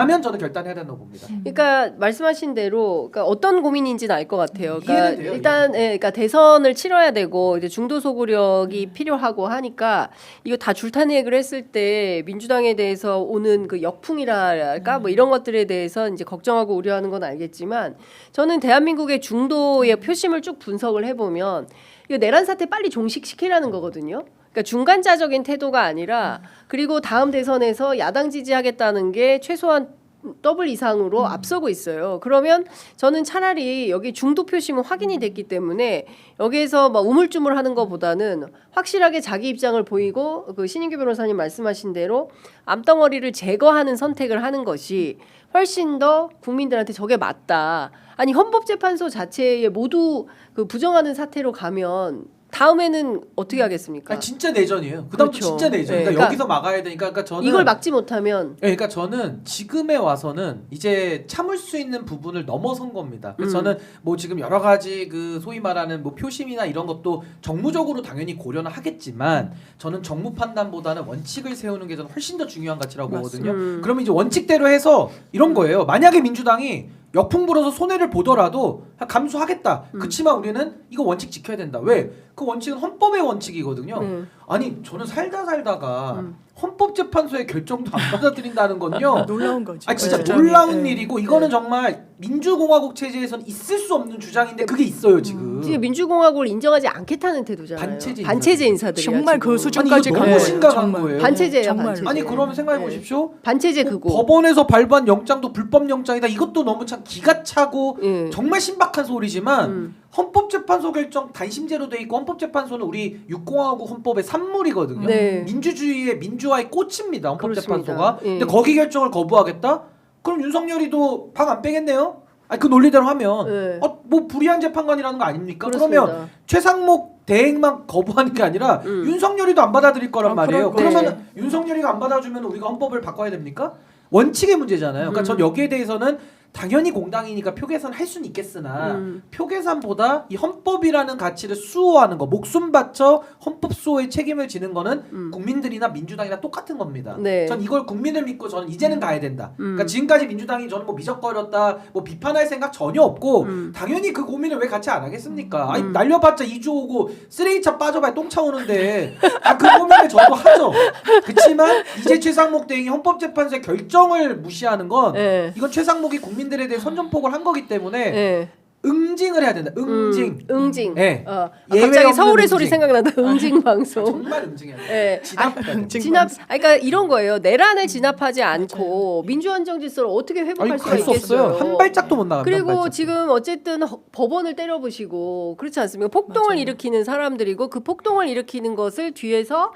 하면 저는 결단해야 된다고 봅니다. 그러니까 말씀하신 대로 그러니까 어떤 고민인지는 알 것 같아요. 그러니까 이해는 돼요, 일단 그러니까 대선을 치러야 되고 이제 중도 소구력이 필요하고 하니까 이거 다 줄타기를 했을 때 민주당에 대해서 오는 그 역풍이랄까 뭐 이런 것들에 대해서 이제 걱정하고 우려하는 건 알겠지만 저는 대한민국의 중도의 표심을 쭉 분석을 해보면 이거 내란 사태 빨리 종식시키라는 거거든요. 그러니까 중간자적인 태도가 아니라 그리고 다음 대선에서 야당 지지하겠다는 게 최소한 더블 이상으로 앞서고 있어요. 그러면 저는 차라리 여기 중도 표심은 확인이 됐기 때문에 여기에서 막 우물쭈물하는 것보다는 확실하게 자기 입장을 보이고 그 신인규 변호사님 말씀하신 대로 암덩어리를 제거하는 선택을 하는 것이 훨씬 더 국민들한테 저게 맞다. 아니 헌법재판소 자체에 모두 그 부정하는 사태로 가면 다음에는 어떻게 하겠습니까? 아니, 진짜 내전이에요. 그다음부터 그렇죠. 진짜 내전. 네, 그러니까 여기서 막아야 되니까. 그러니까 저는 이걸 막지 못하면 그러니까 저는 지금에 와서는 이제 참을 수 있는 부분을 넘어선 겁니다. 그래서 저는 뭐 지금 여러 가지 그 소위 말하는 뭐 표심이나 이런 것도 정무적으로 당연히 고려는 하겠지만 저는 정무 판단보다는 원칙을 세우는 게 저는 훨씬 더 중요한 가치라고 보거든요. 그러면 이제 원칙대로 해서 이런 거예요. 만약에 민주당이 역풍 불어서 손해를 보더라도 감수하겠다. 그치만 우리는 이거 원칙 지켜야 된다. 왜? 그 원칙은 헌법의 원칙이거든요. 아니 저는 살다가 헌법재판소의 결정도 안 받아들인다는 건요. 놀라운 거죠. 아 진짜 네. 놀라운 네. 일이고 이거는 정말 민주공화국 체제에서는 있을 수 없는 주장인데 그게 있어요 지금. 지금 민주공화국을 인정하지 않겠다는 태도잖아요. 반체제 인사들이야. 정말 그 지금. 수준까지 아니, 이거 간 너무 거예요. 심각한 정말. 거예요. 반체제예요, 정말. 반체제. 아니 그러면 생각해 보십시오. 반체제 그거. 법원에서 발부한 영장도 불법 영장이다. 이것도 너무 참 기가 차고 예. 정말 신박한 소리지만 헌법재판소 결정 단심제로 돼 있고 헌법재판소는 우리 육공화국 헌법의 산물이거든요. 네. 민주주의의 민주화의 꽃입니다. 헌법재판소가. 그렇습니다. 예. 근데 거기 결정을 거부하겠다? 그럼 윤석열이도 방 안 빼겠네요. 아니 그 논리대로 하면 네. 뭐 불의한 재판관이라는 거 아닙니까? 그렇습니다. 그러면 최상목 대행만 거부하는 게 아니라 윤석열이도 안 받아들일 거란 말이에요. 그럴 그러면 네. 윤석열이가 안 받아주면 우리가 헌법을 바꿔야 됩니까? 원칙의 문제잖아요. 그러니까 전 여기에 대해서는 당연히 공당이니까 표계산 할 수는 있겠으나 표계산보다 이 헌법이라는 가치를 수호하는 거, 목숨 바쳐 헌법 수호의 책임을 지는 거는 국민들이나 민주당이나 똑같은 겁니다. 네. 전 이걸 국민을 믿고 저는 이제는 가야 된다. 그러니까 지금까지 민주당이 저는 뭐 미적거렸다, 뭐 비판할 생각 전혀 없고 당연히 그 고민을 왜 같이 안 하겠습니까? 아니 날려봤자 2주 오고 쓰레기차 빠져봐야 똥차 오는데 그 고민을 저도 하죠. 그렇지만 이제 최상목 대행이 헌법재판소의 결정을 무시하는 건 네. 이건 최상목이 국민들에 대해 선전포고를 한 거기 때문에 예. 응징을 해야 된다. 응징. 응징. 예. 갑자기 없는 서울의 소리 응징. 생각난다. 응징 방송. 정말 응징해야 돼. 예. 진압해야 돼. 진압. 그러니까 이런 거예요. 내란을 진압하지 않고 민주화 정질서를 어떻게 회복할 수가 갈수 있겠어요. 없어요. 한 발짝도 못 나간다. 그리고 한 발짝도. 지금 어쨌든 법원을 때려부시고 그렇지 않습니까? 폭동을 일으키는 사람들이고 그 폭동을 일으키는 것을 뒤에서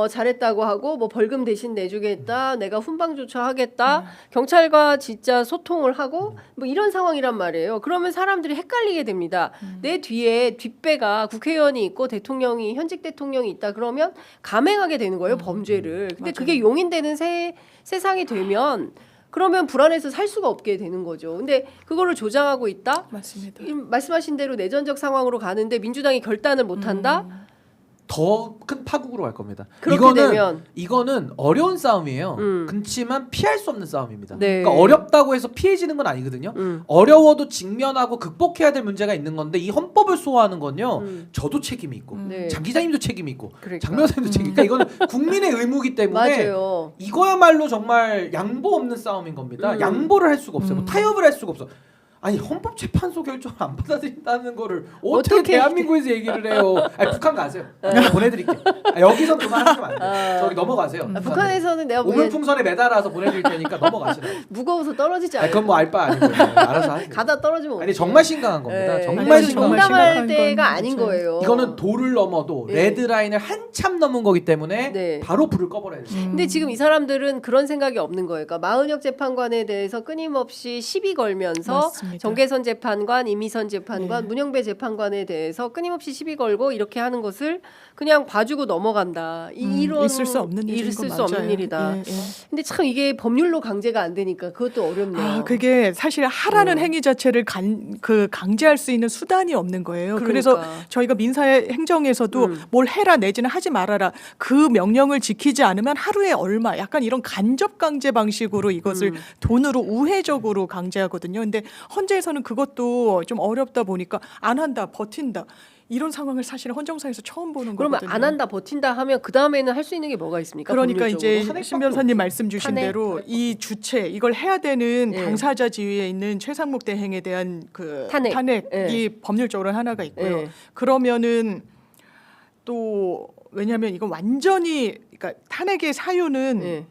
잘했다고 하고 뭐 벌금 대신 내주겠다, 내가 훈방 조처하겠다, 경찰과 진짜 소통을 하고 뭐 이런 상황이란 말이에요. 그러면 사람들이 헷갈리게 됩니다. 내 뒤에 뒷배가 국회의원이 있고 대통령이 현직 대통령이 있다 그러면 감행하게 되는 거예요, 범죄를. 근데 그게 용인되는 세상이 되면 그러면 불안해서 살 수가 없게 되는 거죠. 근데 그거를 조장하고 있다. 맞습니다. 말씀하신 대로 내전적 상황으로 가는데 민주당이 결단을 못 한다. 더 큰 파국으로 갈 겁니다. 그렇게 되면 이거는 어려운 싸움이에요. 그렇지만 피할 수 없는 싸움입니다. 네. 그러니까 어렵다고 해서 피해지는 건 아니거든요. 어려워도 직면하고 극복해야 될 문제가 있는 건데 이 헌법을 수호하는 건요. 저도 책임이 있고 네. 장 기자님도 책임이 있고 그러니까. 장 변호사님도 책임. 그러니까 이거는 국민의 의무기 때문에 맞아요. 이거야말로 정말 양보 없는 싸움인 겁니다. 양보를 할 수가 없어요. 뭐 타협을 할 수가 없어. 아니 헌법재판소 결정을 안 받아들인다는 거를 어떻게 대한민국에서 얘기를 해요? 아니 북한 가세요. 제가 보내드릴게요. 여기서 그만하시면 안 돼요. 저기 넘어가세요. 북한에서는 내가 보기엔 오물풍선에 매달아서 보내드릴 테니까 넘어가시라고. 무거워서 떨어지지 아니, 않아요. 그건 뭐 알 바 아니고 알아서 하세요. 가다 떨어지면 아니 정말 심각한 겁니다. 네. 정말 아니, 심각한 정말 농담할 심각한 때가 건 아닌 맞아요. 거예요. 이거는 도를 넘어도 예. 레드라인을 한참 넘은 거기 때문에 네. 바로 불을 꺼버려야 돼요. 근데 지금 이 사람들은 그런 생각이 없는 거예요. 그러니까 마은혁 재판관에 대해서 끊임없이 시비 걸면서 맞습니다. 맞습니다. 정계선 재판관, 이미선 재판관, 문영배 재판관에 대해서 끊임없이 시비 걸고 이렇게 하는 것을 그냥 봐주고 넘어간다. 이런 있을 수 없는 일인 있을 건 수 없는 맞아요. 일이다. 예, 예. 근데 참 이게 법률로 강제가 안 되니까 그것도 어렵네요. 아, 그게 사실 하라는 행위 자체를 강제할 수 있는 수단이 없는 거예요. 그래서 그러니까. 저희가 민사의 행정에서도 뭘 해라 내지는 하지 말아라 그 명령을 지키지 않으면 하루에 얼마 약간 이런 간접 강제 방식으로 이것을 돈으로 우회적으로 강제하거든요. 근데 헌재에서는 그것도 좀 어렵다 보니까 안 한다, 버틴다. 이런 상황을 사실 헌정사에서 처음 보는 그러면 거거든요. 안 한다 버틴다 하면 그 다음에는 할 수 있는 게 뭐가 있습니까? 그러니까 이제 법률적으로? 신 변사님 말씀 주신 탄핵? 대로 이 주체 이걸 해야 되는 예. 당사자 지위에 있는 최상목 대행에 대한 그 탄핵. 탄핵이 법률적으로 하나가 있고요. 예. 그러면은 또 왜냐하면 이건 완전히 그러니까 탄핵의 사유는 예.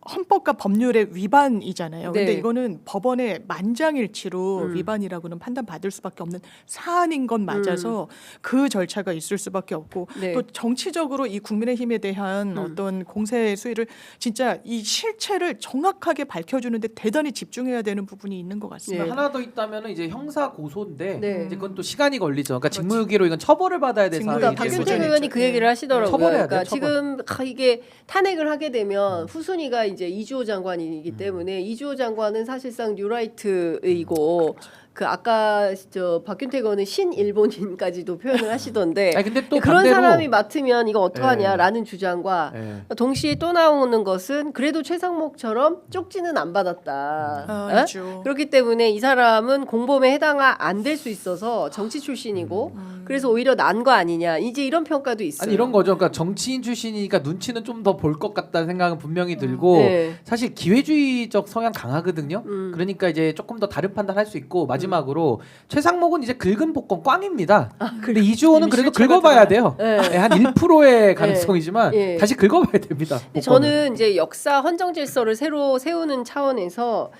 헌법과 법률의 위반이잖아요. 근데 네. 이거는 법원의 만장일치로 위반이라고는 판단받을 수밖에 없는 사안인 건 맞아서 그 절차가 있을 수밖에 없고 네. 또 정치적으로 이 국민의힘에 대한 어떤 공세의 수위를 진짜 이 실체를 정확하게 밝혀주는데 대단히 집중해야 되는 부분이 있는 것 같습니다. 네. 하나 더 있다면은 이제 형사 고소인데 네. 이제 그건 또 시간이 걸리죠. 그러니까 직무유기로 이건 처벌을 받아야 될 직무유기. 그러니까 사안이기 이게 박균택 때문에 의원이 그 얘기를 하시더라고요. 처벌해야 돼요, 그러니까 지금 이게 탄핵을 하게 되면 후순위가 이제 이주호 장관이기 때문에 이주호 장관은 사실상 뉴라이트이고 그 아까 저 박균택 의원은 신일본인까지도 표현을 하시던데 아니, 근데 또 그런 반대로- 사람이 맡으면 이거 어떡하냐라는 주장과 예. 동시에 또 나오는 것은 그래도 최상목처럼 쪽지는 안 받았다. 아, 어? 있죠. 그렇기 때문에 이 사람은 공범에 해당 안 될 수 있어서 정치 출신이고 그래서 오히려 난 거 아니냐. 이제 이런 평가도 있어요. 아니 이런 거죠. 그러니까 정치인 출신이니까 눈치는 좀 더 볼 것 같다는 생각은 분명히 들고 네. 사실 기회주의적 성향 강하거든요. 그러니까 이제 조금 더 다른 판단할 수 있고 마지막으로 최상목은 이제 긁은 복권 꽝입니다. 근데 이주호는 이미 그래도 실체가 긁어봐야 돼요. 네. 예, 한 1%의 가능성이지만 예. 다시 긁어봐야 됩니다. 근데 복권은. 저는 이제 역사 헌정 질서를 새로 세우는 차원에서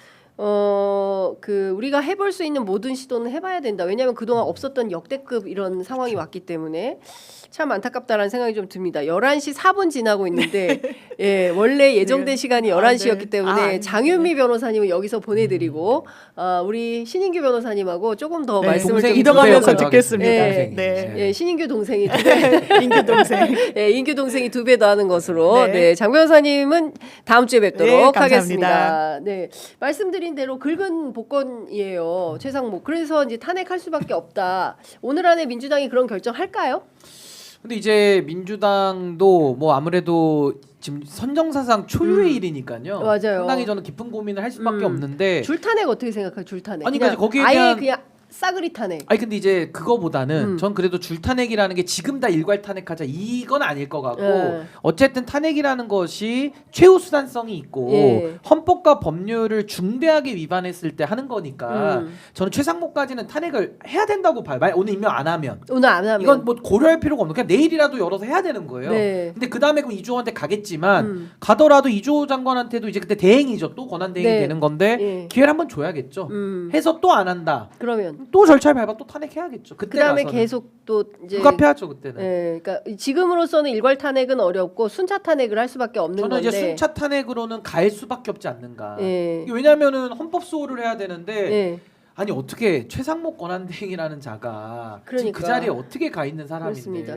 그 우리가 해볼 수 있는 모든 시도는 해봐야 된다. 왜냐하면 그동안 없었던 역대급 이런 상황이 왔기 때문에 참 안타깝다라는 생각이 좀 듭니다. 11시 4분 지나고 있는데 예, 원래 예정된 네. 시간이 아, 11시였기 네. 때문에 아, 장윤미 변호사님을 여기서 보내드리고 우리 신인규 변호사님하고 조금 더 네, 말씀을 좀 동생이 이동하면서 두 배로 듣겠습니다. 네. 네. 예, 신인규 동생이 인규 동생. 예, 인규 동생이 2배 더 하는 것으로 네. 네, 장 변호사님은 다음 주에 뵙도록 네, 감사합니다. 하겠습니다. 네, 말씀드린 대로 긁은 복권이에요. 최상목. 그래서 이제 탄핵할 수밖에 없다. 오늘 안에 민주당이 그런 결정할까요? 근데 이제 민주당도 뭐 아무래도 지금 선정사상 초유의 일이니까요. 맞아요. 상당히 저는 깊은 고민을 할 수밖에 없는데. 줄탄핵 어떻게 생각해요? 줄탄핵. 아니, 그냥 그러니까 거기에 아예 대한- 그냥 싸그리 탄핵. 아니 근데 이제 그거보다는 전 그래도 줄탄핵이라는 게 지금 다 일괄 탄핵하자 이건 아닐 것 같고 예. 어쨌든 탄핵이라는 것이 최후 수단성이 있고 예. 헌법과 법률을 중대하게 위반했을 때 하는 거니까 저는 최상목까지는 탄핵을 해야 된다고 봐요. 만약 오늘 임명 안 하면 오늘 안 하면 이건 뭐 고려할 필요가 없는 그냥 내일이라도 열어서 해야 되는 거예요. 네. 근데 그 다음에 그럼 이주호한테 가겠지만 가더라도 이주호 장관한테도 이제 그때 대행이죠. 또 권한 대행이 네. 되는 건데 예. 기회를 한번 줘야겠죠. 해서 또 안 한다. 그러면 또 절차를 밟아 또 탄핵해야겠죠. 그때 그다음에 가서는. 계속 또 이제 불가피하죠 그때는. 예, 그러니까 지금으로서는 일괄 탄핵은 어렵고 순차 탄핵을 할 수밖에 없는 저는 건데. 이제 순차 탄핵으로는 갈 수밖에 없지 않는가. 예. 이게 왜냐하면은 헌법 수호를 해야 되는데 예. 아니 어떻게 최상목 권한대행이라는 자가 지금 그 그러니까. 자리에 어떻게 가 있는 사람인데 그렇습니다.